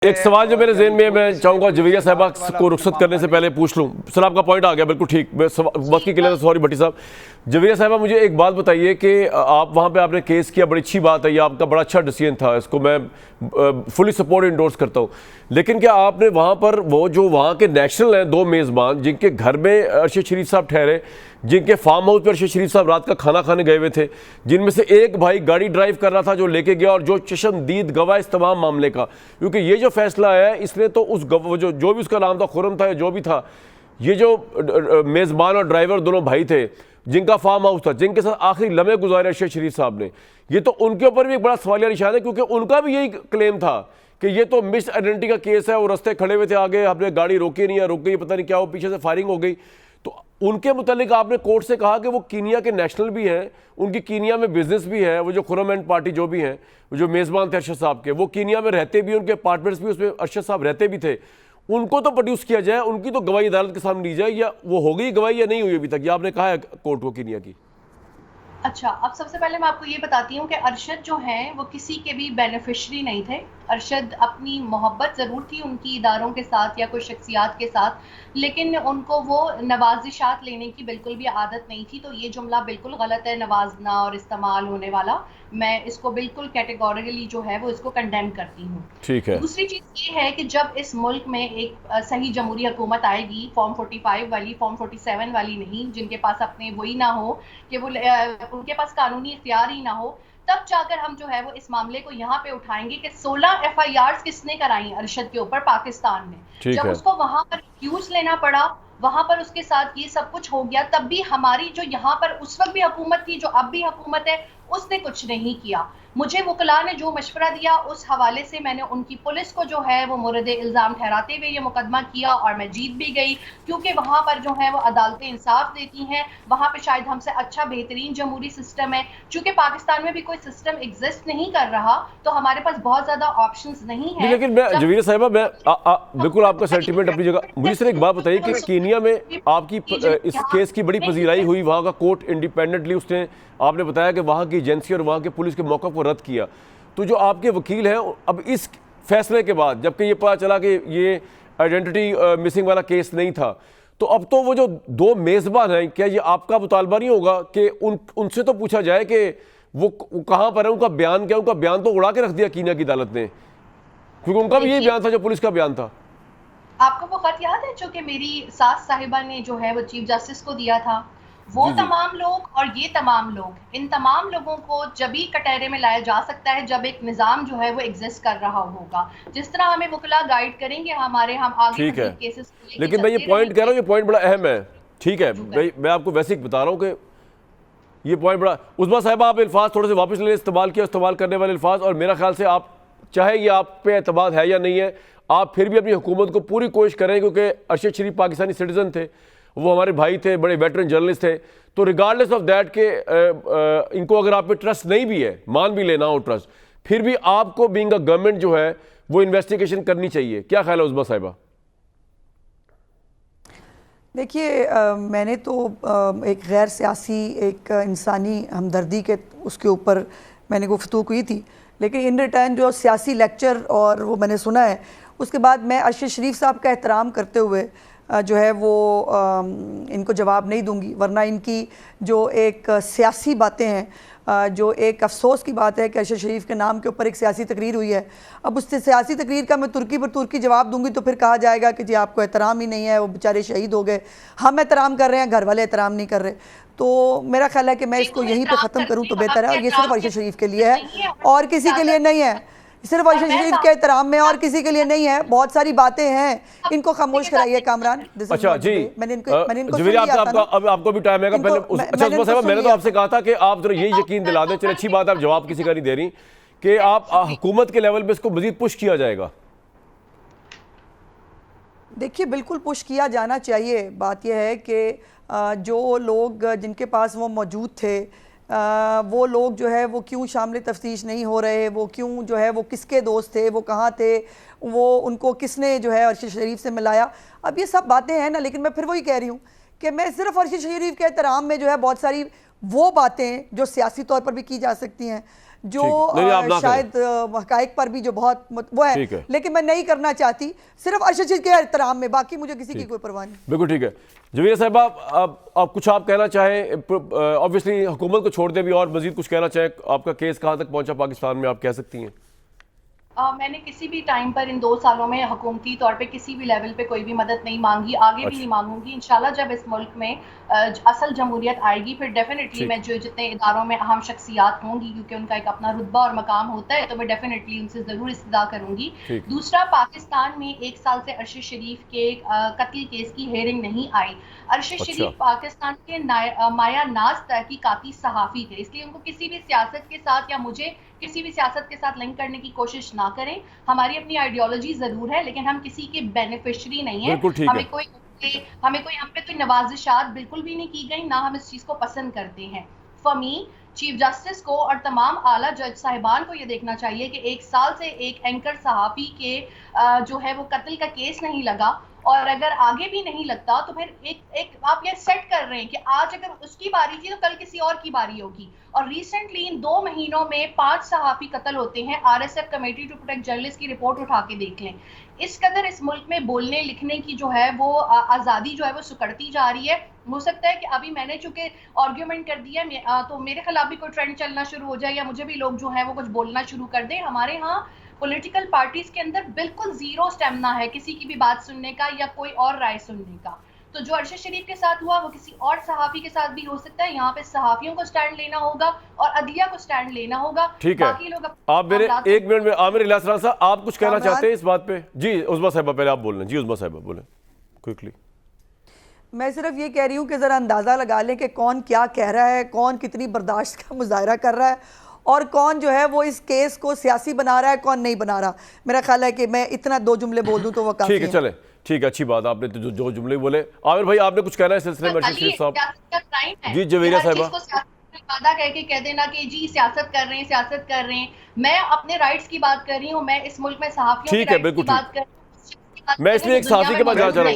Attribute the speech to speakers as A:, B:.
A: ایک سوال جو میرے ذہن میں چاہوں گا جویریہ صاحبہ کو رخصت کرنے سے پہلے پوچھ لوں. سر آپ کا پوائنٹ آ گیا بالکل ٹھیک. وقت کی قلت ہے, سوری بھٹی صاحب. جویریہ صاحبہ مجھے ایک بات بتائیے کہ آپ وہاں پہ آپ نے کیس کیا, بڑی اچھی بات ہے, یہ آپ کا بڑا اچھا ڈیسیژن تھا, اس کو میں فلی سپورٹ انڈورس کرتا ہوں. لیکن کیا آپ نے وہاں پر وہ جو وہاں کے نیشنل ہیں دو میزبان جن کے گھر میں ارشد شریف صاحب ٹھہرے, جن کے فارم ہاؤس پہ ارشد شریف صاحب رات کا کھانا کھانے گئے ہوئے تھے, جن میں سے ایک بھائی گاڑی ڈرائیو کر رہا تھا جو لے کے گیا اور جو چشمدید گواہ اس تمام معاملے کا, کیونکہ یہ جو فیصلہ ہے اس نے تو اس جو بھی اس کا نام تھا, خرم تھا یا جو بھی تھا, یہ جو میزبان اور ڈرائیور دونوں بھائی تھے جن کا فارم ہاؤس تھا, جن کے ساتھ آخری لمحے گزارے ارشد شریف صاحب نے, یہ تو ان کے اوپر بھی ایک بڑا سوالیہ نشان ہے, کیونکہ ان کا بھی یہی کلیم تھا کہ یہ تو مس آئیڈینٹی کا کیس ہے, وہ رستے کھڑے ہوئے تھے آگے, ہم نے گاڑی روکی نہیں ہے, رک گئی پتہ نہیں کیا, وہ پیچھے سے فائرنگ ہو گئی. تو ان کے متعلق آپ نے کورٹ سے کہا کہ وہ کینیا کے نیشنل بھی ہیں, ان کی کینیا میں بزنس بھی ہے, وہ جو خرم اینڈ پارٹی جو بھی ہیں, جو میزبان تھے ارشد صاحب کے, وہ کینیا میں رہتے بھی, ان کے اپارٹمنٹس بھی اس میں ارشد صاحب رہتے بھی تھے, ان کو تو پروڈیوس کیا جائے, ان کی تو گواہی عدالت کے سامنے لی جائے, یا وہ ہو گئی گواہی یا نہیں ہوئی ابھی تک, یہ آپ نے کہا ہے کورٹ کو کینیا کی.
B: اچھا, اب سب سے پہلے میں آپ کو یہ بتاتی ہوں کہ ارشد جو ہیں وہ کسی کے بھی بینیفیشری نہیں تھے. ارشد اپنی محبت ضرور تھی ان کی اداروں کے ساتھ یا کوئی شخصیات کے ساتھ, لیکن ان کو وہ نوازشات لینے کی بالکل بھی عادت نہیں تھی. تو یہ جملہ بالکل غلط ہے, نوازنا اور استعمال ہونے والا. میں اس کو بالکل کیٹیگوریکلی جو ہے وہ اس کو کنڈیم کرتی ہوں.
A: ٹھیک ہے.
B: دوسری چیز یہ ہے کہ جب اس ملک میں ایک صحیح جمہوری حکومت آئے گی, فارم 45 والی, فارم 47 والی نہیں, جن کے پاس اپنے وہی نہ ہو کہ وہ ان کے پاس قانونی اختیار ہی نہ ہو, تب جا کر ہم جو ہے وہ اس معاملے کو یہاں پہ اٹھائیں گے کہ 16 FIRs کس نے کرائیں ارشد کے اوپر پاکستان میں. جب اس کو وہاں پر ایکسکیوز لینا پڑا, وہاں پر اس کے ساتھ یہ سب کچھ ہو گیا, تب بھی ہماری جو یہاں پر اس وقت بھی حکومت تھی, جو اب بھی حکومت ہے, اس نے کچھ نہیں کیا. مجھے وکلاء نے جو مشورہ دیا اس حوالے سے میں نے ان کی پولیس کو جو ہے وہ مورد الزام ٹھہراتے ہوئے یہ مقدمہ کیا, اور میں جیت بھی گئی, کیونکہ وہاں پر جو ہے وہ عدالتیں انصاف دیتی ہیں. وہاں پہ شاید ہم سے اچھا بہترین جمہوری سسٹم ہے. چونکہ پاکستان میں بھی کوئی سسٹم ایگزسٹ نہیں کر رہا, تو ہمارے پاس بہت زیادہ آپشنز نہیں ہیں.
A: لیکن میں جویریہ صاحبہ, میں بالکل آپ کا سینٹیمنٹ اپنی جگہ. مجھے صرف ایک بات بتائیے کہ کینیا میں آپ کی اس کیس کی بڑی پذیرائی ہوئی, وہاں کا کورٹ انڈیپینڈنٹلی اس نے, آپ نے بتایا کہ وہاں کی ایجنسی اور وہاں کے پولیس کے موقف کو رد کیا. تو جو آپ کے وکیل ہیں, اب اس فیصلے کے بعد جبکہ یہ پتہ چلا کہ یہ آئیڈینٹی مسنگ والا کیس نہیں تھا, تو اب تو وہ جو دو میزبان ہیں, کیا یہ آپ کا مطالبہ نہیں ہوگا کہ ان سے تو پوچھا جائے کہ وہ کہاں پر ہے, ان کا بیان کیا؟ ان کا بیان تو اڑا کے رکھ دیا کینیا کی عدالت نے, کیونکہ ان کا بھی یہی بیان تھا جو پولیس کا بیان تھا.
B: آپ کو وہ خط یاد ہے جو کہ میری ساس صاحبہ نے جو ہے وہ چیف جسٹس کو دیا تھا؟ وہ تمام لوگ اور یہ تمام لوگ, ان تمام لوگوں کو جبھی کٹہرے میں لایا جا سکتا ہے جب ایک نظام جو ہے وہ ایگزسٹ کر رہا ہوگا. جس طرح ہمیں وکلاء گائیڈ کریں گے ہم آگے کیسز,
A: لیکن میں یہ پوائنٹ کہہ رہا ہوں, یہ پوائنٹ بڑا اہم ہے. ٹھیک ہے, میں آپ کو ویسے ہی بتا رہا ہوں کہ یہ پوائنٹ بڑا. عظمیٰ صاحبہ, آپ الفاظ تھوڑے سے واپس لے لیں, استعمال کرنے والے الفاظ, اور میرا خیال سے آپ چاہے یہ آپ پہ اعتماد ہے یا نہیں ہے, آپ پھر بھی اپنی حکومت کو پوری کوشش کریں, کیونکہ ارشد شریف پاکستانی سٹیزن تھے, وہ ہمارے بھائی تھے, بڑے ویٹرن جرنلسٹ تھے. تو ریگارڈلیس آف دیٹ کہ ان کو اگر آپ پہ ٹرسٹ نہیں بھی ہے, مان بھی لینا ہو ٹرسٹ, پھر بھی آپ کو بینگ اے گورنمنٹ جو ہے وہ انویسٹیگیشن کرنی چاہیے. کیا خیال ہے عظمیٰ صاحبہ؟
C: دیکھیے, میں نے تو ایک غیر سیاسی, ایک انسانی ہمدردی کے اس کے اوپر میں نے گفتگو کی تھی, لیکن ان ریٹرن جو سیاسی لیکچر اور وہ میں نے سنا ہے, اس کے بعد میں ارشد شریف صاحب کا احترام کرتے ہوئے جو ہے وہ ان کو جواب نہیں دوں گی. ورنہ ان کی جو ایک سیاسی باتیں ہیں, جو ایک افسوس کی بات ہے کہ ارشد شریف کے نام کے اوپر ایک سیاسی تقریر ہوئی ہے, اب اس سے سیاسی تقریر کا میں ترکی پر ترکی جواب دوں گی تو پھر کہا جائے گا کہ جی آپ کو احترام ہی نہیں ہے, وہ بیچارے شہید ہو گئے, ہم احترام کر رہے ہیں, گھر والے احترام نہیں کر رہے. تو میرا خیال ہے کہ میں اس کو یہیں پہ ختم کروں تو بہتر ہے, اور یہ صرف ارشد شریف کے لیے ہے اور کسی کے لیے نہیں ہے, صرف ارشد شریف کے احترام میں اور کسی کے لیے نہیں ہے. بہت ساری باتیں ہیں, ان کو خاموش کرائیے کامران.
A: اچھا جی, جویریہ آپ کو بھی ٹائم ہے گا. اچھا عظمیٰ صاحبہ, میں نے تو آپ سے کہا تھا کہ آپ ذرا یہ یقین دلا دیں, چلے اچھی بات ہے, آپ جواب کسی کا نہیں دے رہی, کہ آپ حکومت کے لیول پہ اس کو مزید پش کیا جائے گا.
C: دیکھیے, بالکل پش کیا جانا چاہیے. بات یہ ہے کہ جو لوگ جن کے پاس وہ موجود تھے, وہ لوگ جو ہے وہ کیوں شامل تفتیش نہیں ہو رہے, وہ کیوں جو ہے وہ کس کے دوست تھے, وہ کہاں تھے, وہ ان کو کس نے جو ہے ارشد شریف سے ملایا. اب یہ سب باتیں ہیں نا, لیکن میں پھر وہی کہہ رہی ہوں کہ میں صرف ارشد شریف کے احترام میں جو ہے بہت ساری وہ باتیں جو سیاسی طور پر بھی کی جا سکتی ہیں, جو
A: نہیں آپ نہ کریں۔
C: شاید حقائق پر بھی جو بہت وہ
A: ٹھیک
C: ہے،
A: ہے۔
C: لیکن میں نہیں کرنا چاہتی، صرف ارشد شریف کے احترام میں، باقی مجھے کسی کی کوئی پرواہ نہیں۔
A: بالکل ٹھیک ہے۔ جویریہ صاحبہ آپ کچھ آپ کہنا چاہیں، آبویسلی حکومت کو چھوڑ دیں بھی، اور مزید کچھ کہنا چاہیں، آپ کا کیس کہاں تک پہنچا پاکستان میں، آپ کہہ سکتی ہیں؟
B: میں نے کسی بھی ٹائم پر ان 2 سالوں میں حکومتی طور پہ کسی بھی لیول پہ کوئی بھی مدد نہیں مانگی، آگے بھی نہیں مانگوں گی۔ انشاءاللہ جب اس ملک میں اصل جمہوریت آئے گی، پھر ڈیفینیٹلی میں جتنے اداروں میں اہم شخصیات ہوں گی، کیونکہ ان کا ایک اپنا رتبہ اور مقام ہوتا ہے، تو میں ڈیفینیٹلی ان سے ضرور استدعا کروں گی۔ دوسرا، پاکستان میں 1 سال سے ارشد شریف کے قتل کیس کی ہیئرنگ نہیں آئی۔ ارشد شریف پاکستان کے مایا ناز تحقیقاتی صحافی تھے، اس لیے ان کو کسی بھی سیاست کے ساتھ یا مجھے کسی بھی سیاست کے ساتھ لنک کرنے کی کوشش نہ کریں۔ ہماری اپنی آئیڈیالوجی ضرور ہے، لیکن ہم کسی کے بینیفیشری نہیں ہیں۔ ہمیں ہم پہ کوئی نوازشات بالکل بھی نہیں کی گئی، نہ ہم اس چیز کو پسند کرتے ہیں۔ فمی چیف جسٹس کو اور تمام اعلیٰ جج صاحبان کو یہ دیکھنا چاہیے کہ 1 سال سے ایک اینکر صحافی کے جو ہے وہ قتل کا کیس نہیں لگا، اور اگر آگے بھی نہیں لگتا تو پھر ایک آپ یہ سیٹ کر رہے ہیں کہ آج اگر اس کی باری تھی تو کل کسی اور کی باری ہوگی۔ اور ریسنٹلی ان 2 مہینوں میں 5 صحافی قتل ہوتے ہیں۔ RSF committee to protect journalist کی رپورٹ اٹھا کے دیکھ لیں۔ اس قدر اس ملک میں بولنے لکھنے کی جو ہے وہ آزادی جو ہے وہ سکڑتی جا رہی ہے۔ ہو سکتا ہے کہ ابھی میں نے چونکہ آرگیومنٹ کر دیا تو میرے خلاف بھی کوئی ٹرینڈ چلنا شروع ہو جائے، یا مجھے بھی لوگ جو ہیں وہ کچھ بولنا شروع کر دیں۔ ہمارے ہاں پولیٹیکل پارٹیز کے اندر بالکل زیرو اسٹیمنا ہے کسی کی بھی بات سننے کا یا کوئی اور رائے سننے کا۔ تو جو ارشد شریف کے ساتھ ہوا وہ کسی اور صحافی کے ساتھ بھی ہو سکتا ہے۔ یہاں پہ صحافیوں کو سٹینڈ لینا ہوگا اور عدلیہ کو سٹینڈ لینا ہوگا۔
A: ٹھیک ہے،
B: باقی لوگ
A: آپ میرے 1 منٹ میں، عامر الیاس رانا صاحب آپ کچھ کہنا چاہتے ہیں اس بات پہ؟ جی عظمیٰ صاحبہ پہلے آپ بول لیں۔ جی عظمیٰ صاحبہ بولیں کوئکلی۔
C: میں صرف یہ کہہ رہی ہوں کہ ذرا اندازہ لگا لیں کہ کون کیا کہہ رہا ہے، کون کتنی برداشت کا مظاہرہ کر رہا ہے، اور کون جو ہے وہ اس کیس کو سیاسی بنا رہا ہے، کون نہیں بنا رہا۔ میرا خیال ہے کہ میں اتنا 2 جملے بول دوں تو وہ کافی ہے۔
A: ٹھیک ہے، چلیں ٹھیک ہے، اچھی بات، آپ نے جو جملے بولے۔ عامر بھائی آپ نے کچھ کہنا ہے اس سلسلے میں؟ ارشد شریف صاحب جی، جویریہ صاحبہ
B: وعدہ کہہ کے کہہ دینا کہ جی سیاست کر رہے ہیں۔ میں اپنے رائٹس کی بات کر رہی ہوں، میں اس ملک میں صحافیوں کے رائٹس کی بات کر رہی ہوں۔
A: میں اس لیے ایک صحافی کے پاس جانا چاہ رہا